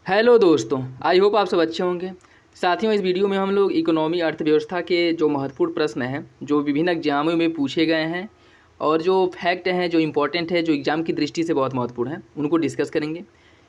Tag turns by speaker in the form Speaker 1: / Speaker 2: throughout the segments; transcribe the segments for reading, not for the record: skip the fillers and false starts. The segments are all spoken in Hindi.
Speaker 1: हेलो दोस्तों, आई होप आप सब अच्छे होंगे। साथियों, इस वीडियो में हम लोग इकोनॉमी अर्थव्यवस्था के जो महत्वपूर्ण प्रश्न हैं जो विभिन्न एग्जामों में पूछे गए हैं और जो फैक्ट हैं जो इम्पोर्टेंट है जो एग्ज़ाम की दृष्टि से बहुत महत्वपूर्ण है उनको डिस्कस करेंगे।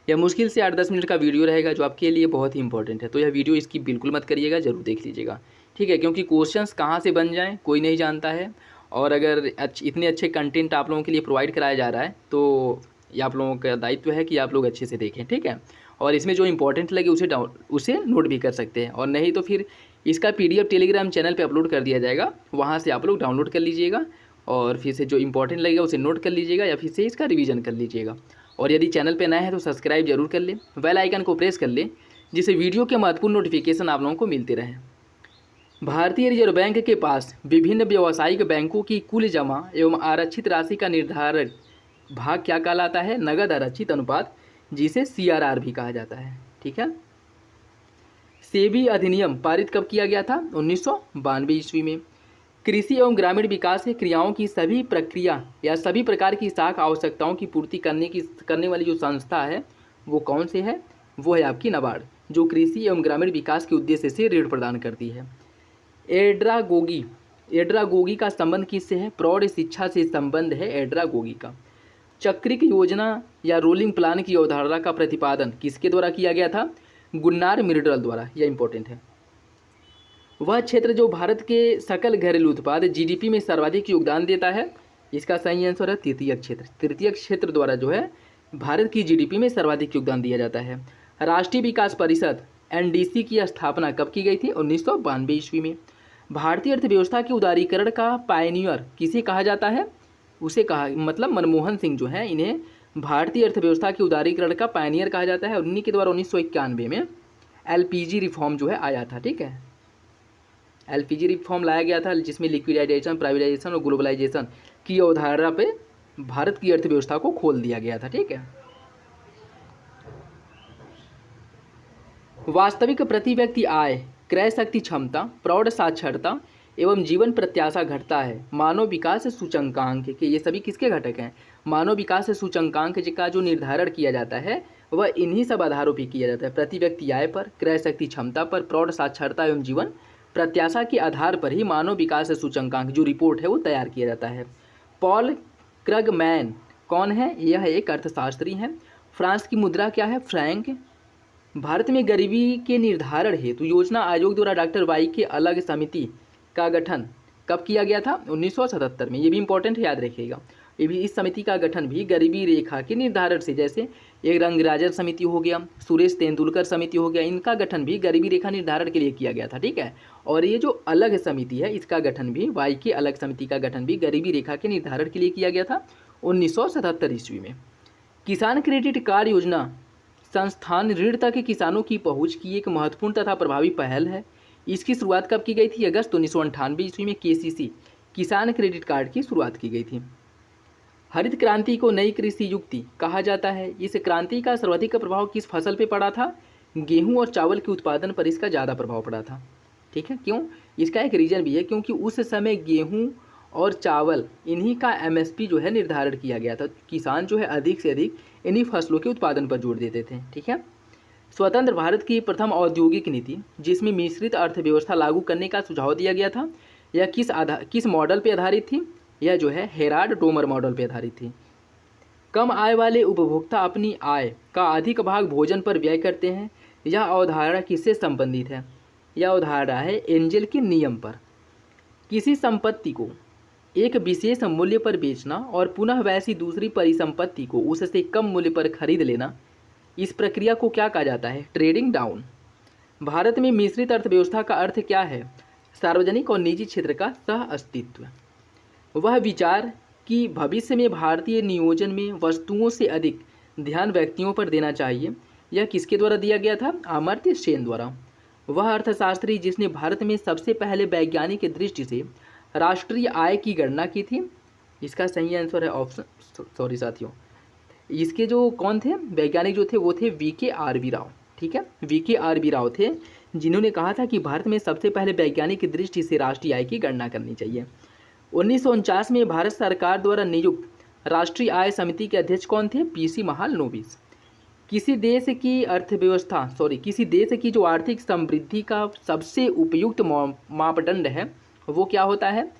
Speaker 1: यह मुश्किल से 8-10 मिनट का वीडियो रहेगा जो आपके लिए बहुत ही इंपॉर्टेंट है, तो यह वीडियो इसकी बिल्कुल मत करिएगा, ज़रूर देख लीजिएगा। ठीक है, क्योंकि क्वेश्चंस कहाँ से बन जाएँ कोई नहीं जानता है। और अगर इतने अच्छे कंटेंट आप लोगों के लिए प्रोवाइड कराया जा रहा है तो ये आप लोगों का दायित्व है कि आप लोग अच्छे से देखें। ठीक है, और इसमें जो इंपॉर्टेंट लगे उसे नोट भी कर सकते हैं, और नहीं तो फिर इसका पीडीएफ टेलीग्राम चैनल पे अपलोड कर दिया जाएगा, वहाँ से आप लोग डाउनलोड कर लीजिएगा और फिर से जो इंपॉर्टेंट लगेगा उसे नोट कर लीजिएगा या फिर से इसका रिवीजन कर लीजिएगा। और यदि चैनल पे नए हैं तो सब्सक्राइब जरूर कर ले, बेल आइकन को प्रेस कर ले, जिससे वीडियो के महत्वपूर्ण नोटिफिकेशन आप लोगों को मिलते रहें। भारतीय रिजर्व बैंक के पास विभिन्न व्यावसायिक बैंकों की कुल जमा एवं आरक्षित राशि का निर्धारक भाग क्या कहलाता है? नगद आरक्षित अनुपात, जिसे सीआरआर भी कहा जाता है। ठीक है, सेबी अधिनियम पारित कब किया गया था? 1992 ईस्वी में। कृषि एवं ग्रामीण विकास के क्रियाओं की सभी प्रक्रिया या सभी प्रकार की साख आवश्यकताओं की पूर्ति करने वाली जो संस्था है वो कौन से है? वो है आपकी नाबार्ड, जो कृषि एवं ग्रामीण विकास के उद्देश्य से ऋण प्रदान करती है। एड्रागोगी का संबंध किससे है? प्रौढ़ शिक्षा से संबंध है एड्रागोगी का। चक्रिक योजना या रोलिंग प्लान की अवधारणा का प्रतिपादन किसके द्वारा किया गया था? गुन्नार मिर्डल द्वारा। यह इंपॉर्टेंट है। वह क्षेत्र जो भारत के सकल घरेलू उत्पाद जीडीपी में सर्वाधिक योगदान देता है, इसका सही आंसर है तृतीयक क्षेत्र। तृतीयक क्षेत्र द्वारा जो है भारत की जीडीपी में सर्वाधिक योगदान दिया जाता है। राष्ट्रीय विकास परिषद एनडीसी की स्थापना कब की गई थी? 1992 ईस्वी में। भारतीय अर्थव्यवस्था के उदारीकरण का पायनियर किसे कहा जाता है? उसे कहा मतलब मनमोहन सिंह जो है, इन्हें भारतीय अर्थव्यवस्था के उदारीकरण का पायनियर कहा जाता है। और उन्हीं के द्वारा 1991 में एलपीजी रिफॉर्म जो है आया था। ठीक है, एलपीजी रिफॉर्म लाया गया था, जिसमें लिक्विडाइजेशन, प्राइवेटाइजेशन और ग्लोबलाइजेशन की अवधारणा पे भारत की अर्थव्यवस्था को खोल दिया गया था। ठीक है, वास्तविक प्रति व्यक्ति आय, क्रय शक्ति क्षमता, प्रौढ़ साक्षरता एवं जीवन प्रत्याशा घटता है। मानव विकास सूचकांक के ये सभी किसके घटक हैं? मानव विकास सूचकांक का जो निर्धारण किया जाता है वह इन्हीं सब आधारों पर किया जाता है। प्रति व्यक्ति आय पर, क्रय शक्ति क्षमता पर, प्रौढ़ साक्षरता एवं जीवन प्रत्याशा के आधार पर ही मानव विकास सूचकांक जो रिपोर्ट है वो तैयार किया जाता है। पॉल क्रगमैन कौन है? यह एक अर्थशास्त्री हैं। फ्रांस की मुद्रा क्या है? फ्रैंक। भारत में गरीबी के निर्धारण हेतु योजना आयोग द्वारा डॉक्टर वाई के अलग समिति का गठन कब किया गया था? 1977 में। ये भी इंपॉर्टेंट है, याद रखिएगा। ये भी, इस समिति का गठन भी गरीबी रेखा के निर्धारण से, जैसे एक रंगराजन समिति हो गया, सुरेश तेंदुलकर समिति हो गया, इनका गठन भी गरीबी रेखा निर्धारण के लिए किया गया था। ठीक है, और ये जो अलग समिति है इसका गठन भी, वाई की अलग समिति का गठन भी गरीबी रेखा के निर्धारण के लिए किया गया था 1977 ईस्वी में। किसान क्रेडिट कार्ड योजना संस्थान ऋण तक किसानों की पहुंच की एक महत्वपूर्ण तथा प्रभावी पहल है। इसकी शुरुआत कब की गई थी? अगस्त 1998 ईस्वी में केसीसी किसान क्रेडिट कार्ड की शुरुआत की गई थी। हरित क्रांति को नई कृषि युक्ति कहा जाता है। इस क्रांति का सर्वाधिक प्रभाव किस फसल पे पड़ा था? गेहूं और चावल के उत्पादन पर इसका ज़्यादा प्रभाव पड़ा था। ठीक है, क्यों? इसका एक रीज़न भी है, क्योंकि उस समय गेहूं और चावल इन्हीं का एमएसपी जो है निर्धारण किया गया था। किसान जो है अधिक से अधिक इन्हीं फसलों के उत्पादन पर जोर देते थे। ठीक है, स्वतंत्र भारत की प्रथम औद्योगिक नीति जिसमें मिश्रित अर्थव्यवस्था लागू करने का सुझाव दिया गया था, यह किस मॉडल पर आधारित थी? यह जो है हेराल्ड डोमर मॉडल पर आधारित थी। कम आय वाले उपभोक्ता अपनी आय का अधिक भाग भोजन पर व्यय करते हैं। यह अवधारणा किससे संबंधित है? यह अवधारणा है एंजल के नियम पर। किसी संपत्ति को एक विशेष मूल्य पर बेचना और पुनः वैसी दूसरी परिसंपत्ति को उससे कम मूल्य पर खरीद लेना, इस प्रक्रिया को क्या कहा जाता है? Trading down. भारत में मिश्रित अर्थव्यवस्था का अर्थ क्या है? सार्वजनिक और निजी क्षेत्र का सह अस्तित्व। वह विचार कि भविष्य में भारतीय नियोजन में वस्तुओं से अधिक ध्यान व्यक्तियों पर देना चाहिए, यह किसके द्वारा दिया गया था? अमर्त्य सेन द्वारा। वह अर्थशास्त्री जिसने भारत में सबसे पहले वैज्ञानिक दृष्टि से राष्ट्रीय आय की गणना की थी, इसका सही आंसर है ऑप्शन, सॉरी साथियों, इसके जो कौन थे वैज्ञानिक जो थे वो थे VKRB राव। ठीक है, VKRB राव थे जिन्होंने कहा था कि भारत में सबसे पहले वैज्ञानिक दृष्टि से राष्ट्रीय आय की गणना करनी चाहिए। 1949 में भारत सरकार द्वारा नियुक्त राष्ट्रीय आय समिति के अध्यक्ष कौन थे? PC महालनोबिस। किसी देश की जो आर्थिक समृद्धि का सबसे उपयुक्त मापदंड है वो क्या होता है?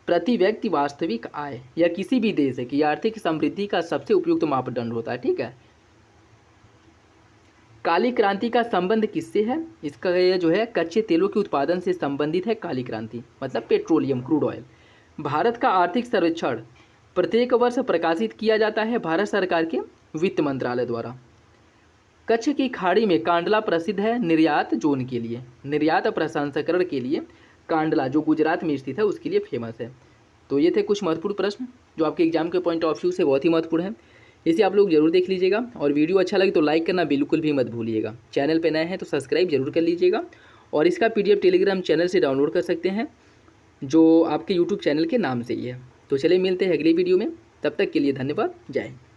Speaker 1: प्रति व्यक्ति वास्तविक आय। या किसी भी देश की आर्थिक समृद्धि का सबसे उपयुक्त मापदंड होता है। ठीक है। काली क्रांति का संबंध किससे है? इसका ये जो है कच्चे तेलों के उत्पादन से संबंधित है काली क्रांति, मतलब पेट्रोलियम, क्रूड ऑयल। भारत का आर्थिक सर्वेक्षण प्रत्येक वर्ष प्रकाशित किया जाता है भारत सरकार के वित्त मंत्रालय द्वारा। कच्छ की खाड़ी में कांडला प्रसिद्ध है निर्यात जोन के लिए, निर्यात प्रसंस्करण के लिए। कांडला जो गुजरात में स्थित है उसके लिए फेमस है। तो ये थे कुछ महत्वपूर्ण प्रश्न जो आपके एग्जाम के पॉइंट ऑफ व्यू से बहुत ही महत्वपूर्ण है। इसे आप लोग जरूर देख लीजिएगा और वीडियो अच्छा लगे तो लाइक करना बिल्कुल भी मत भूलिएगा। चैनल पे नए हैं तो सब्सक्राइब जरूर कर लीजिएगा और इसका PDF टेलीग्राम चैनल से डाउनलोड कर सकते हैं जो आपके यूट्यूब चैनल के नाम से ही है। तो चलिए मिलते हैं अगली वीडियो में, तब तक के लिए धन्यवाद। जय हिंद।